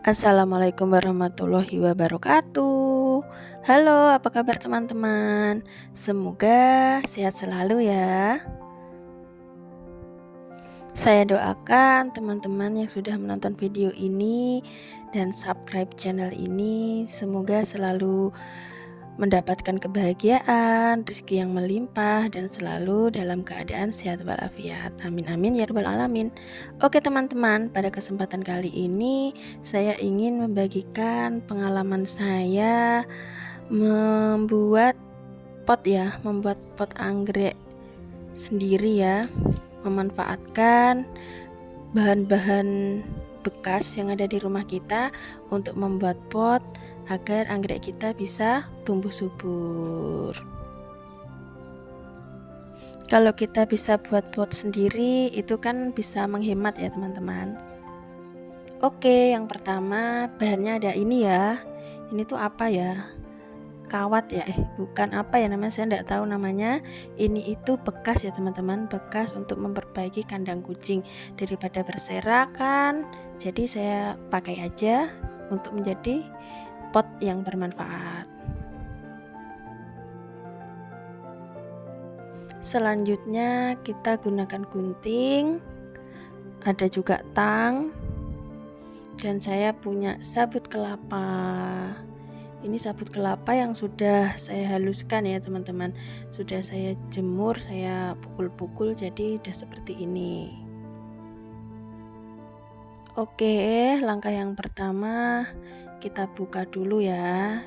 Assalamualaikum warahmatullahi wabarakatuh. Halo, apa kabar teman-teman? Semoga sehat selalu ya. Saya doakan teman-teman yang sudah menonton video ini dan subscribe channel ini semoga selalu mendapatkan kebahagiaan, rezeki yang melimpah, dan selalu dalam keadaan sehat walafiat. Amin amin ya rabbal alamin. Oke teman-teman, pada kesempatan kali ini saya ingin membagikan pengalaman saya membuat membuat pot anggrek sendiri ya, memanfaatkan bahan-bahan bekas yang ada di rumah kita untuk membuat pot agar anggrek kita bisa tumbuh subur. Kalau kita bisa buat pot sendiri itu kan bisa menghemat ya teman-teman. Oke, yang pertama bahannya ada ini ya. Ini tuh apa ya? Kawat ya, bukan apa ya namanya, saya enggak tahu namanya. Ini itu bekas ya teman-teman, bekas untuk memperbaiki kandang kucing daripada berserakan. Jadi saya pakai aja untuk menjadi pot yang bermanfaat. Selanjutnya kita gunakan gunting, ada juga tang, dan saya punya sabut kelapa. Ini sabut kelapa yang sudah saya haluskan ya teman-teman, sudah saya jemur, saya pukul-pukul jadi udah seperti ini. Oke, langkah yang pertama kita buka dulu ya.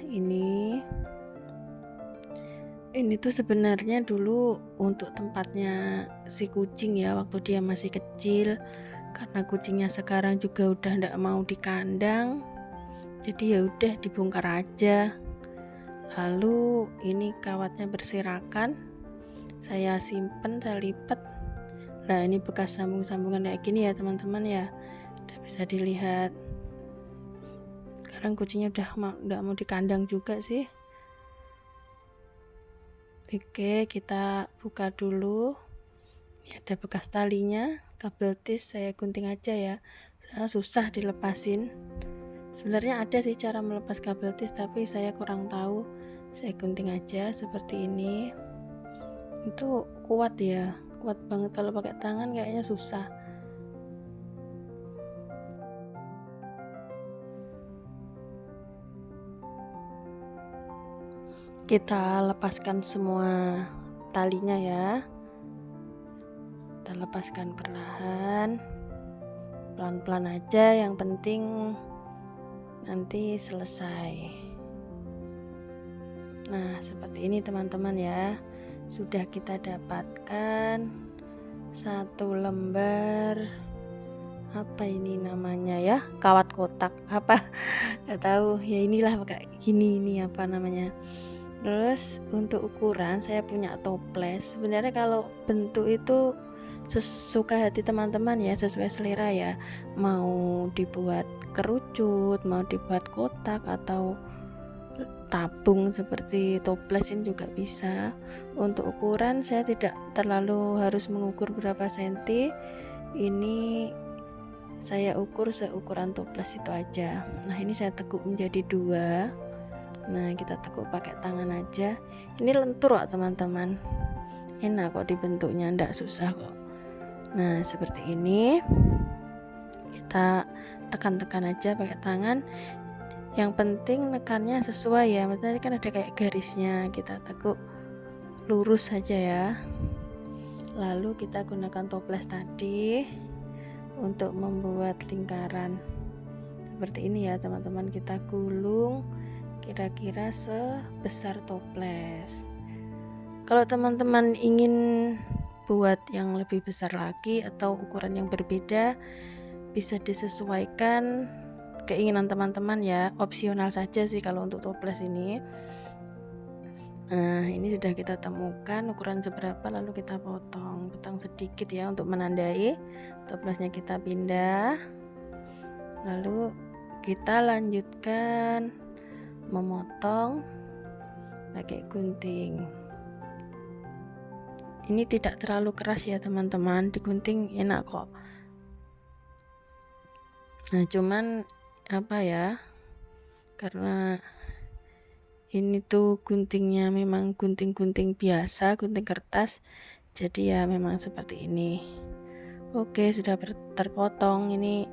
Ini tuh sebenarnya dulu untuk tempatnya si kucing ya, waktu dia masih kecil. Karena kucingnya sekarang juga udah ndak mau di kandang, jadi ya udah dibongkar aja. Lalu ini kawatnya berserakan, saya simpen, saya lipat. Nah ini bekas sambung-sambungan kayak gini ya teman-teman ya, udah bisa dilihat. Sekarang kucingnya udah ndak mau di kandang juga sih. Oke, kita buka dulu. Ini ada bekas talinya, kabel tis saya gunting aja ya, susah dilepasin. Sebenarnya ada sih cara melepas kabel tis tapi saya kurang tahu, saya gunting aja seperti ini. Itu kuat ya, kuat banget, kalau pakai tangan kayaknya susah. Kita lepaskan semua talinya ya, kita lepaskan perlahan, pelan-pelan aja, yang penting nanti selesai. Nah seperti ini teman-teman ya, sudah kita dapatkan satu lembar, apa ini namanya ya, kawat kotak apa nggak tahu ya, inilah kayak gini, ini apa namanya. Terus untuk ukuran saya punya toples. Sebenarnya kalau bentuk itu sesuka hati teman-teman ya, sesuai selera ya, mau dibuat kerucut, mau dibuat kotak atau tabung seperti toples ini juga bisa. Untuk ukuran saya tidak terlalu harus mengukur berapa senti, ini saya ukur seukuran toples itu aja. Nah ini saya tekuk menjadi 2. Nah kita tekuk pakai tangan aja, ini lentur kok teman-teman, enak kok dibentuknya, ndak susah kok. Nah seperti ini, kita tekan-tekan aja pakai tangan, yang penting nekannya sesuai ya, maksudnya kan ada kayak garisnya, kita tekuk lurus saja ya. Lalu kita gunakan toples tadi untuk membuat lingkaran seperti ini ya teman-teman, kita gulung kira-kira sebesar toples. Kalau teman-teman ingin buat yang lebih besar lagi atau ukuran yang berbeda, bisa disesuaikan keinginan teman-teman ya, opsional saja sih kalau untuk toples ini. Nah ini sudah kita temukan ukuran seberapa, lalu kita potong sedikit ya untuk menandai. Toplesnya kita pindah, lalu kita lanjutkan memotong pakai gunting. Ini tidak terlalu keras ya teman-teman, digunting enak kok. Nah cuman apa ya, karena ini tuh guntingnya memang gunting-gunting biasa, gunting kertas, jadi ya memang seperti ini. Oke, sudah terpotong. Ini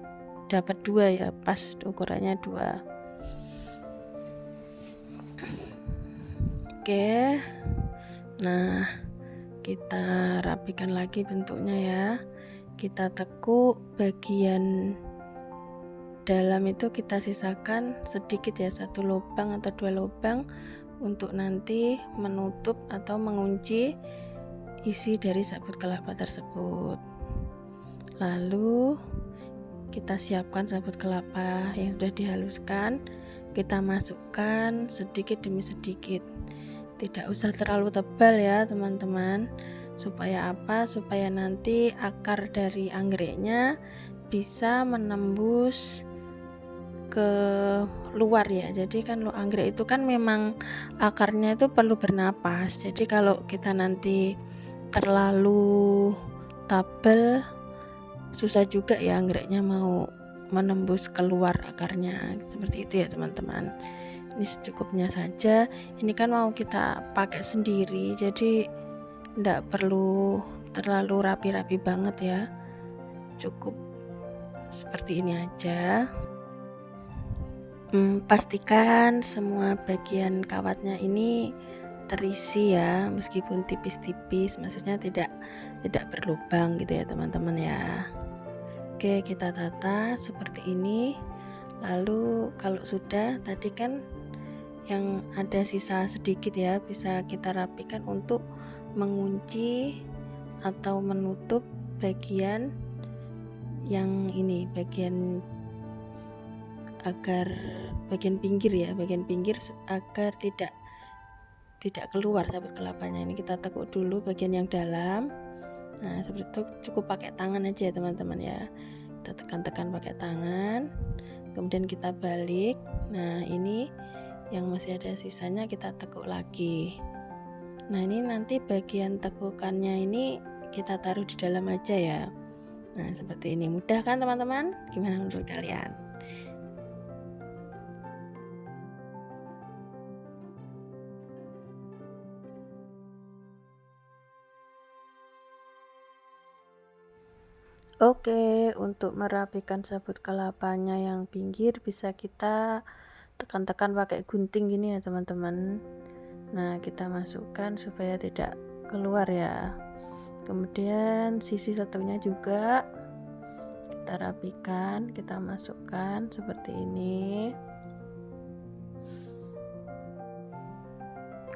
dapat 2 ya, pas ukurannya 2. Oke, nah kita rapikan lagi bentuknya ya. Kita tekuk bagian dalam itu, kita sisakan sedikit ya, 1 lubang atau 2 lubang untuk nanti menutup atau mengunci isi dari sabut kelapa tersebut. Lalu kita siapkan sabut kelapa yang sudah dihaluskan, kita masukkan sedikit demi sedikit. Tidak usah terlalu tebal ya teman-teman. Supaya apa? Supaya nanti akar dari anggreknya bisa menembus ke luar ya. Jadi kan anggrek itu kan memang akarnya itu perlu bernapas. Jadi kalau kita nanti terlalu tabel, susah juga ya anggreknya mau menembus keluar akarnya. Seperti itu ya teman-teman. Ini secukupnya saja. Ini kan mau kita pakai sendiri, jadi tidak perlu terlalu rapi-rapi banget ya. Cukup seperti ini aja. Pastikan semua bagian kawatnya ini terisi ya, meskipun tipis-tipis, maksudnya tidak berlubang gitu ya teman-teman ya. Oke, kita tata seperti ini. Lalu kalau sudah, tadi kan yang ada sisa sedikit ya, bisa kita rapikan untuk mengunci atau menutup bagian yang ini, bagian pinggir ya, bagian pinggir agar tidak keluar sabut kelapanya. Ini kita tekuk dulu bagian yang dalam. Nah, seperti itu, cukup pakai tangan aja ya teman-teman ya. Kita tekan-tekan pakai tangan, kemudian kita balik. Nah, ini yang masih ada sisanya kita tekuk lagi. Nah, ini nanti bagian tekukannya ini kita taruh di dalam aja ya. Nah, seperti ini. Mudah kan teman-teman? Gimana menurut kalian? Oke, untuk merapikan sabut kelapanya yang pinggir bisa kita tekan-tekan pakai gunting gini ya teman-teman. Nah, kita masukkan supaya tidak keluar ya. Kemudian sisi satunya juga kita rapikan, kita masukkan seperti ini.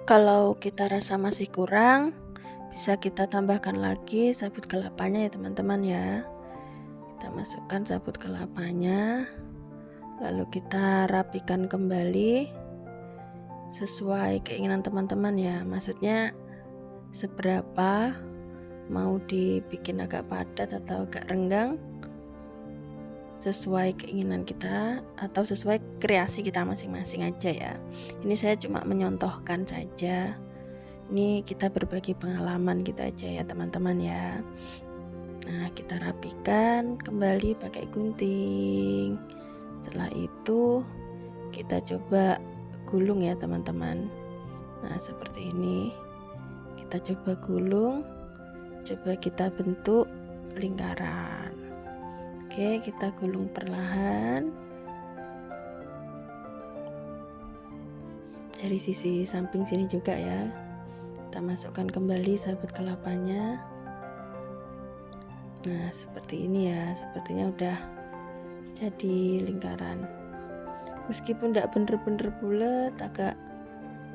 Kalau kita rasa masih kurang, bisa kita tambahkan lagi sabut kelapanya ya teman-teman ya. Kita masukkan sabut kelapanya, lalu kita rapikan kembali sesuai keinginan teman-teman ya. Maksudnya seberapa, mau dibikin agak padat atau agak renggang, sesuai keinginan kita atau sesuai kreasi kita masing-masing aja ya. Ini saya cuma menyontohkan saja. Ini kita berbagi pengalaman gitu aja ya teman-teman ya. Nah, kita rapikan kembali pakai gunting. Setelah itu kita coba gulung ya teman-teman. Nah, seperti ini. Kita coba gulung, coba kita bentuk lingkaran. Oke, kita gulung perlahan dari sisi samping sini juga ya. Kita masukkan kembali sabut kelapanya. Nah, seperti ini ya, sepertinya udah jadi lingkaran. Meskipun tidak bener-bener bulat, agak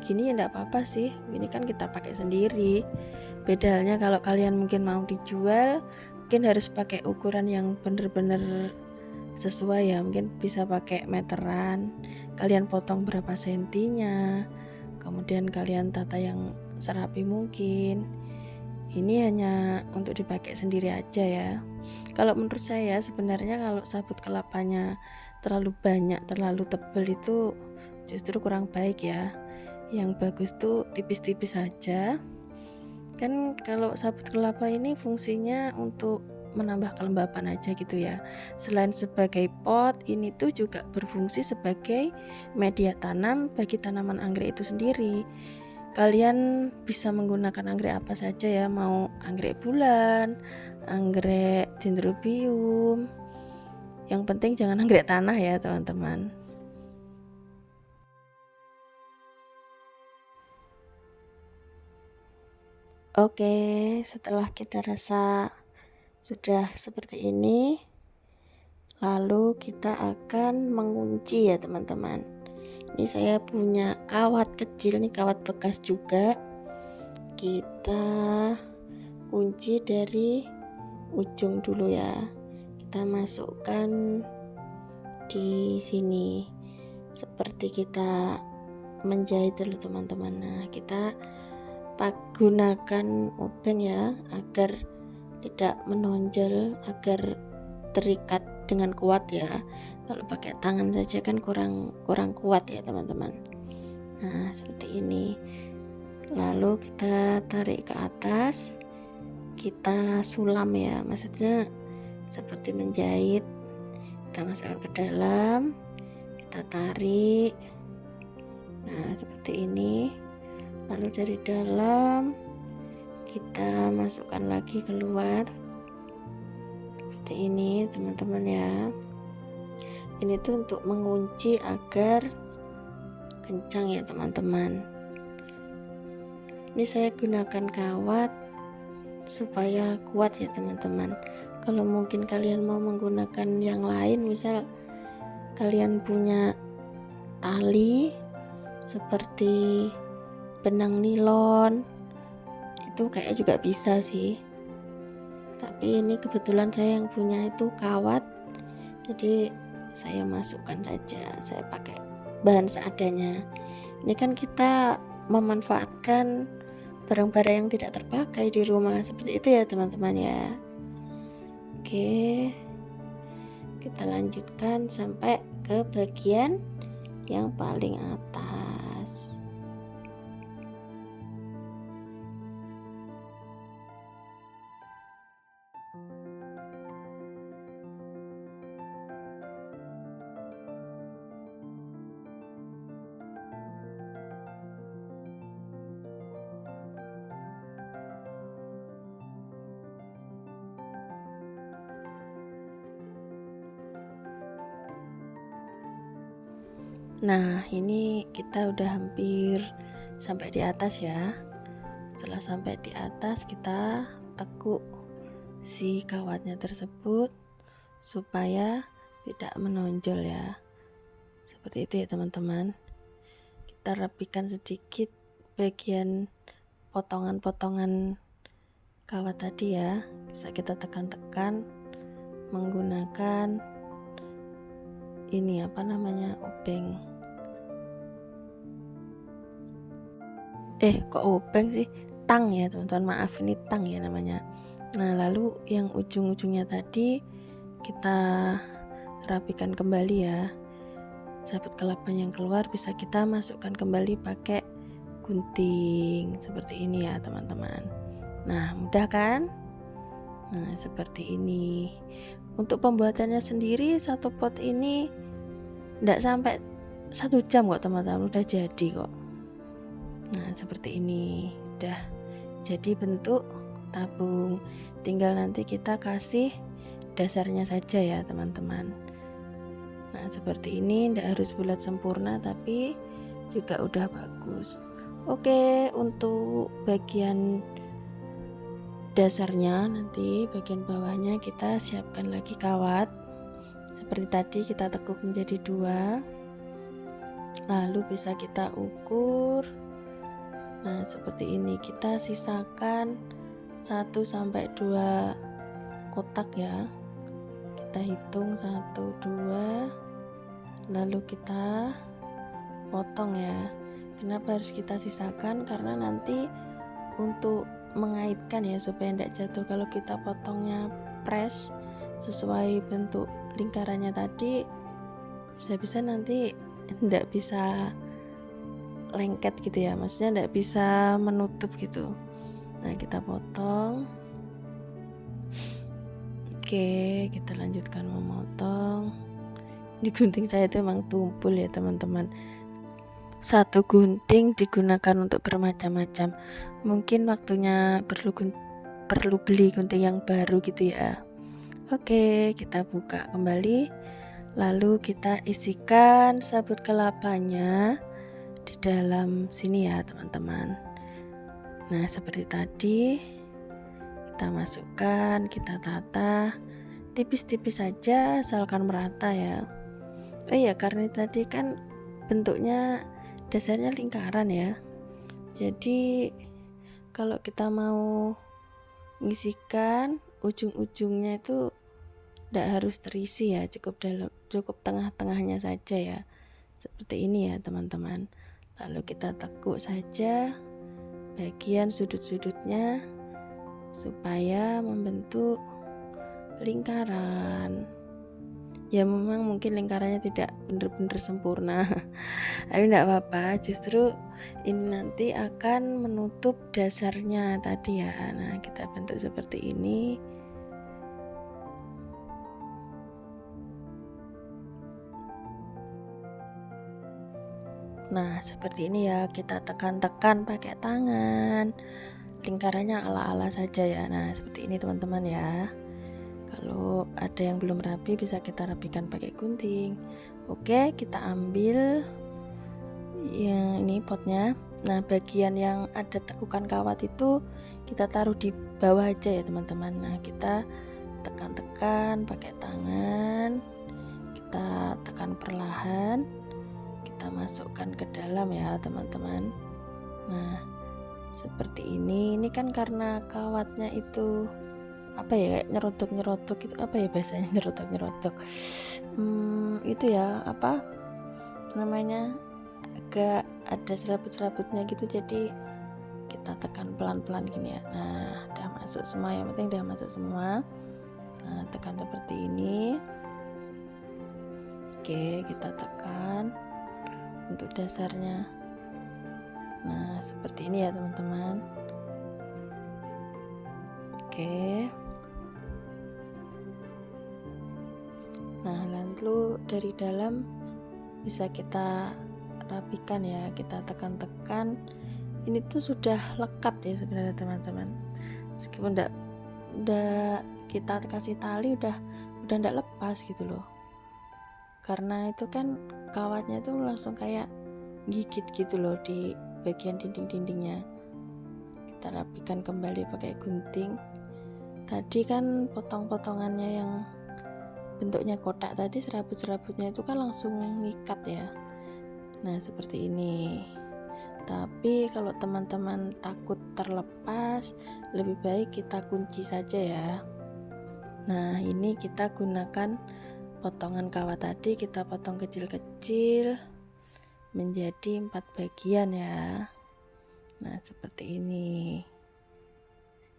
gini ya tidak apa-apa sih. Ini kan kita pakai sendiri. Beda halnya kalau kalian mungkin mau dijual, mungkin harus pakai ukuran yang bener-bener sesuai ya. Mungkin bisa pakai meteran. Kalian potong berapa sentinya, kemudian kalian tata yang serapi mungkin. Ini hanya untuk dipakai sendiri aja ya. Kalau menurut saya sebenarnya kalau sabut kelapanya terlalu banyak, terlalu tebal itu justru kurang baik ya. Yang bagus tuh tipis-tipis saja. Kan kalau sabut kelapa ini fungsinya untuk menambah kelembapan aja gitu ya. Selain sebagai pot, ini tuh juga berfungsi sebagai media tanam bagi tanaman anggrek itu sendiri. Kalian bisa menggunakan anggrek apa saja ya, mau anggrek bulan, anggrek dendrobium. Yang penting jangan anggrek tanah ya teman-teman. Oke, setelah kita rasa sudah seperti ini, lalu kita akan mengunci ya teman-teman. Ini saya punya kawat kecil nih, kawat bekas juga. Kita kunci dari ujung dulu ya. Kita masukkan di sini seperti kita menjahit dulu teman-teman. Nah, kita gunakan obeng ya agar tidak menonjol, agar terikat dengan kuat ya. Kalau pakai tangan saja kan kurang kuat ya teman-teman. Nah, seperti ini. Lalu kita tarik ke atas, kita sulam ya, maksudnya seperti menjahit. Kita masukkan ke dalam, kita tarik. Nah, seperti ini. Lalu dari dalam kita masukkan lagi keluar seperti ini teman-teman ya. Ini tuh untuk mengunci agar kencang ya teman-teman. Ini saya gunakan kawat supaya kuat ya teman-teman. Kalau mungkin kalian mau menggunakan yang lain, misal kalian punya tali seperti benang nilon, itu kayak juga bisa sih, tapi ini kebetulan saya yang punya itu kawat, jadi saya masukkan saja, saya pakai bahan seadanya. Ini kan kita memanfaatkan barang-barang yang tidak terpakai di rumah, seperti itu ya teman-teman ya. Oke, kita lanjutkan sampai ke bagian yang paling atas. Nah, ini kita udah hampir sampai di atas ya. Setelah sampai di atas, kita tekuk si kawatnya tersebut supaya tidak menonjol ya. Seperti itu ya teman-teman. Kita rapikan sedikit bagian potongan-potongan kawat tadi ya. Bisa kita tekan-tekan menggunakan ini obeng. Kok obeng sih? Tang ya teman-teman, maaf, ini tang ya namanya. Nah, lalu yang ujung-ujungnya tadi kita rapikan kembali ya. Sabut kelapa yang keluar bisa kita masukkan kembali pakai gunting seperti ini ya teman-teman. Nah, mudah kan? Nah, seperti ini. Untuk pembuatannya sendiri, satu pot ini tidak sampai 1 jam kok teman-teman, udah jadi kok. Nah, seperti ini udah jadi bentuk tabung. Tinggal nanti kita kasih dasarnya saja ya teman-teman. Nah, seperti ini, tidak harus bulat sempurna tapi juga udah bagus. Oke, untuk bagian dasarnya, nanti bagian bawahnya kita siapkan lagi kawat seperti tadi, kita tekuk menjadi 2, lalu bisa kita ukur. Nah, seperti ini, kita sisakan 1-2 kotak ya. Kita hitung 1, 2, lalu kita potong ya. Kenapa harus kita sisakan? Karena nanti untuk mengaitkan ya, supaya tidak jatuh. Kalau kita potongnya press sesuai bentuk lingkarannya tadi, bisa-bisa nanti tidak bisa lengket gitu ya, maksudnya tidak bisa menutup gitu. Nah, kita potong. Oke, kita lanjutkan memotong. Di gunting saya itu emang tumpul ya teman-teman. Satu gunting digunakan untuk bermacam-macam. Mungkin waktunya perlu beli gunting yang baru gitu ya. Oke, kita buka kembali. Lalu kita isikan sabut kelapanya di dalam sini ya teman-teman. Nah, seperti tadi kita masukkan, kita tata tipis-tipis saja asalkan merata ya. Oh iya, karena tadi kan bentuknya dasarnya lingkaran ya. Jadi kalau kita mau ngisikan ujung-ujungnya itu tidak harus terisi ya, cukup tengah-tengahnya saja ya. Seperti ini ya teman-teman. Lalu kita tekuk saja bagian sudut-sudutnya supaya membentuk lingkaran. Ya memang mungkin lingkarannya tidak benar-benar sempurna, tapi tidak apa-apa, justru ini nanti akan menutup dasarnya tadi ya. Nah, kita bentuk seperti ini. Nah, seperti ini ya, kita tekan-tekan pakai tangan. Lingkarannya ala-ala saja ya. Nah, seperti ini teman-teman ya. Kalau ada yang belum rapi bisa kita rapikan pakai gunting. Oke, kita ambil yang ini potnya. Nah, bagian yang ada tekukan kawat itu kita taruh di bawah aja ya teman-teman. Nah, kita tekan-tekan pakai tangan. Kita tekan perlahan. Kita masukkan ke dalam ya teman-teman. Nah, seperti ini kan karena kawatnya itu apa ya, kayak nyerodok itu, apa ya bahasanya, nyerodok itu ya, apa namanya, agak ada serabut-serabutnya gitu, jadi kita tekan pelan-pelan gini ya. Nah, udah masuk semua, yang penting udah masuk semua. Nah, tekan seperti ini. Oke, kita tekan untuk dasarnya. Nah, seperti ini ya teman-teman. Oke. Nah, lalu dari dalam bisa kita rapikan ya, kita tekan-tekan. Ini tuh sudah lekat ya sebenarnya teman-teman. Meskipun udah kita kasih tali, udah ndak lepas gitu loh. Karena itu kan kawatnya itu langsung kayak gigit gitu loh di bagian dinding-dindingnya. Kita rapikan kembali pakai gunting. Tadi kan potong-potongannya yang bentuknya kotak tadi, serabut-serabutnya itu kan langsung ngikat ya. Nah, seperti ini. Tapi kalau teman-teman takut terlepas, lebih baik kita kunci saja ya. Nah, ini kita gunakan potongan kawat tadi, kita potong kecil-kecil menjadi 4 bagian ya. Nah, seperti ini.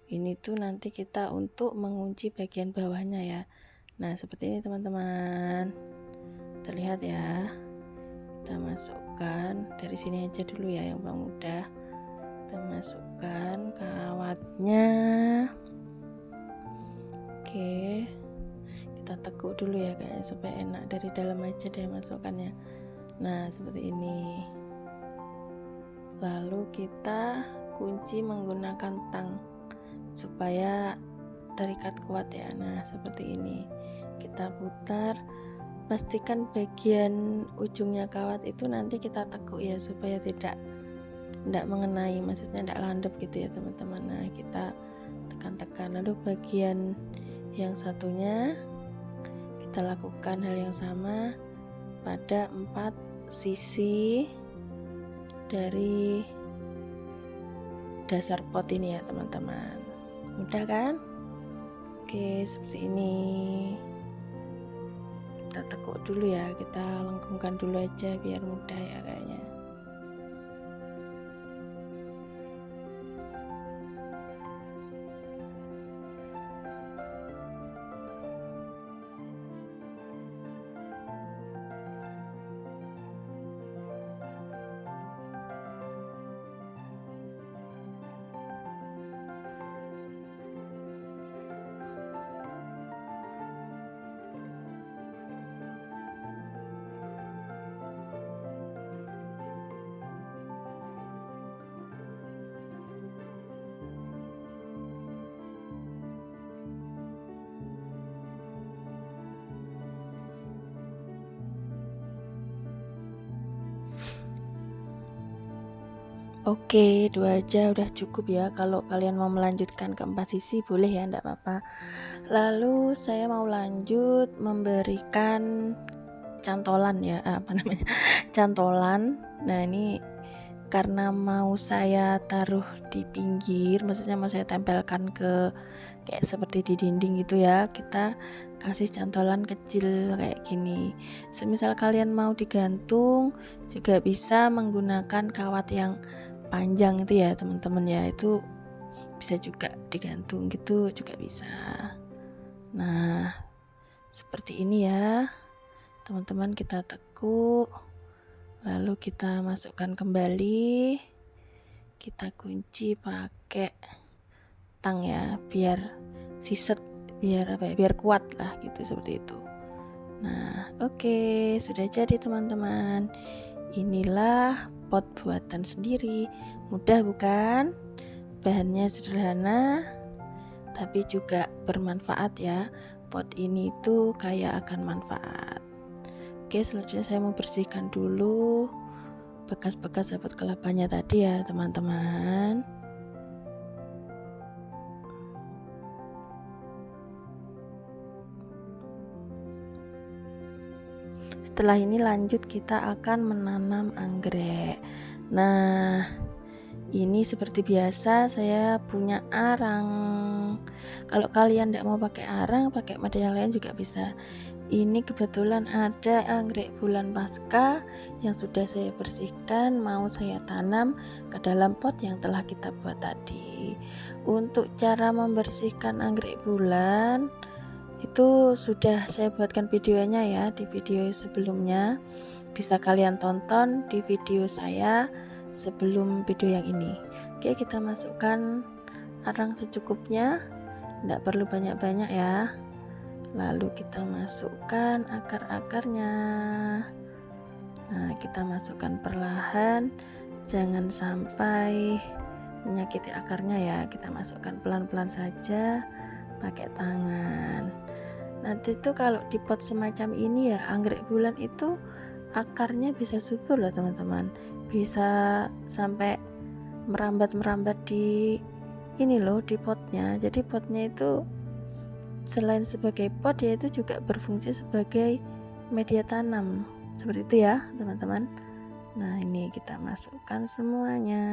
Ini tuh nanti kita untuk mengunci bagian bawahnya ya. Nah, seperti ini teman-teman. Terlihat ya. Kita masukkan dari sini aja dulu ya, yang paling mudah. Kita masukkan kawatnya. Oke, kita tekuk dulu ya kayaknya supaya enak, dari dalam aja deh masukkannya. Nah, seperti ini. Lalu kita kunci menggunakan tang supaya terikat kuat ya. Nah, seperti ini. Kita putar, pastikan bagian ujungnya kawat itu nanti kita tekuk ya, supaya tidak mengenai, maksudnya tidak landep gitu ya teman-teman. Nah, kita tekan-tekan. Lalu bagian yang satunya kita lakukan hal yang sama pada 4 sisi dari dasar pot ini ya teman-teman. Mudah kan? Oke, seperti ini. Kita tekuk dulu ya, kita lengkungkan dulu aja biar mudah ya kayaknya. Oke, 2 aja udah cukup ya. Kalau kalian mau melanjutkan ke 4 sisi boleh ya, enggak apa-apa. Lalu saya mau lanjut memberikan cantolan ya, apa namanya, cantolan. Nah, ini karena mau saya taruh di pinggir, maksudnya mau saya tempelkan ke kayak seperti di dinding gitu ya, kita kasih cantolan kecil kayak gini. Semisal kalian mau digantung juga bisa menggunakan kawat yang panjang itu ya teman-teman ya, itu bisa juga digantung gitu juga bisa. Nah, seperti ini ya teman-teman, kita tekuk lalu kita masukkan kembali, kita kunci pakai tang ya, biar siset, biar apa ya, biar kuat lah gitu, seperti itu. Nah, oke, sudah jadi teman-teman. Inilah pot buatan sendiri. Mudah bukan? Bahannya sederhana tapi juga bermanfaat ya. Pot ini tuh kayak akan manfaat. Oke, selanjutnya saya mau bersihkan dulu bekas-bekas sabut kelapanya tadi ya teman-teman. Setelah ini lanjut kita akan menanam anggrek. Nah, ini seperti biasa saya punya arang. Kalau kalian tidak mau pakai arang, pakai media yang lain juga bisa. Ini kebetulan ada anggrek bulan pasca yang sudah saya bersihkan, mau saya tanam ke dalam pot yang telah kita buat tadi. Untuk cara membersihkan anggrek bulan itu sudah saya buatkan videonya ya, di video sebelumnya. Bisa kalian tonton di video saya sebelum video yang ini. Oke, kita masukkan arang secukupnya, tidak perlu banyak-banyak ya. Lalu kita masukkan akar-akarnya. Nah, kita masukkan perlahan, jangan sampai menyakiti akarnya ya. Kita masukkan pelan-pelan saja pakai tangan. Nanti tuh kalau di pot semacam ini ya, anggrek bulan itu akarnya bisa subur loh teman-teman, bisa sampai merambat-merambat di ini loh, di potnya. Jadi potnya itu selain sebagai pot, dia itu juga berfungsi sebagai media tanam, seperti itu ya teman-teman. Nah, ini kita masukkan semuanya.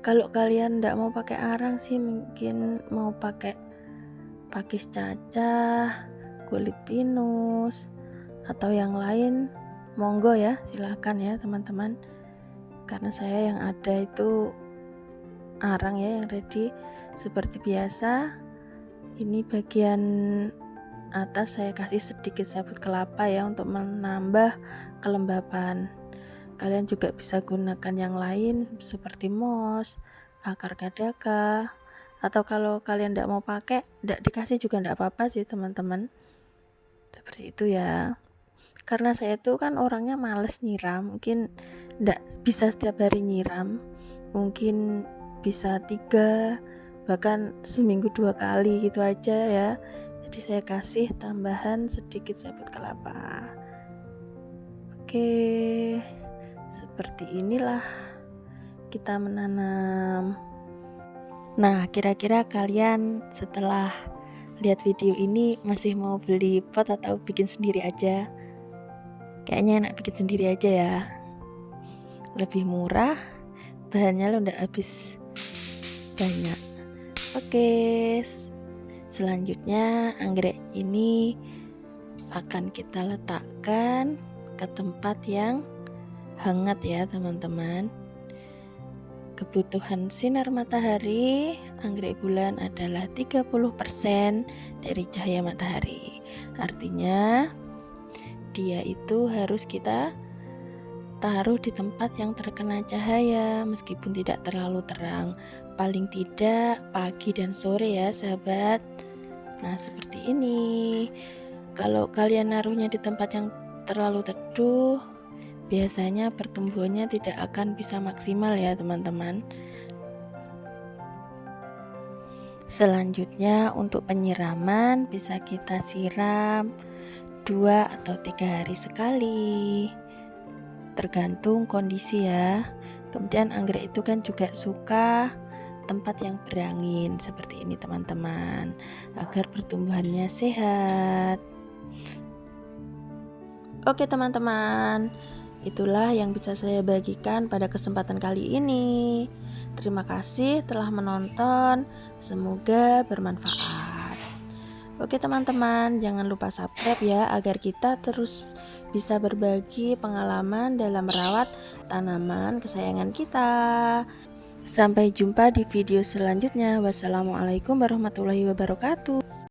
Kalau kalian tidak mau pakai arang sih, mungkin mau pakai pakis cacah, kulit pinus, atau yang lain, monggo ya, silahkan ya teman-teman. Karena saya yang ada itu arang ya, yang ready. Seperti biasa, ini bagian atas saya kasih sedikit sabut kelapa ya, untuk menambah kelembapan. Kalian juga bisa gunakan yang lain seperti moss, akar kadaka, atau kalau kalian tidak mau pakai, tidak dikasih juga tidak apa-apa sih teman-teman. Seperti itu ya. Karena saya itu kan orangnya males nyiram, mungkin tidak bisa setiap hari nyiram, mungkin bisa 3 bahkan seminggu 2 kali gitu aja ya. Jadi saya kasih tambahan sedikit sabut kelapa. Oke, seperti inilah kita menanam. Nah, kira-kira kalian setelah lihat video ini masih mau beli pot atau bikin sendiri aja? Kayaknya enak bikin sendiri aja ya, lebih murah, bahannya lo udah habis banyak. Oke, selanjutnya anggrek ini akan kita letakkan ke tempat yang hangat ya teman-teman. Kebutuhan sinar matahari anggrek bulan adalah 30% dari cahaya matahari. Artinya dia itu harus kita taruh di tempat yang terkena cahaya meskipun tidak terlalu terang, paling tidak pagi dan sore ya sahabat. Nah, seperti ini. Kalau kalian naruhnya di tempat yang terlalu teduh, biasanya pertumbuhannya tidak akan bisa maksimal ya teman-teman. Selanjutnya untuk penyiraman bisa kita siram 2 atau 3 hari sekali, tergantung kondisi ya. Kemudian anggrek itu kan juga suka tempat yang berangin seperti ini teman-teman, agar pertumbuhannya sehat. Oke teman-teman, itulah yang bisa saya bagikan pada kesempatan kali ini. Terima kasih telah menonton, semoga bermanfaat. Oke teman-teman, jangan lupa subscribe ya, agar kita terus bisa berbagi pengalaman dalam merawat tanaman kesayangan kita. Sampai jumpa di video selanjutnya. Wassalamualaikum warahmatullahi wabarakatuh.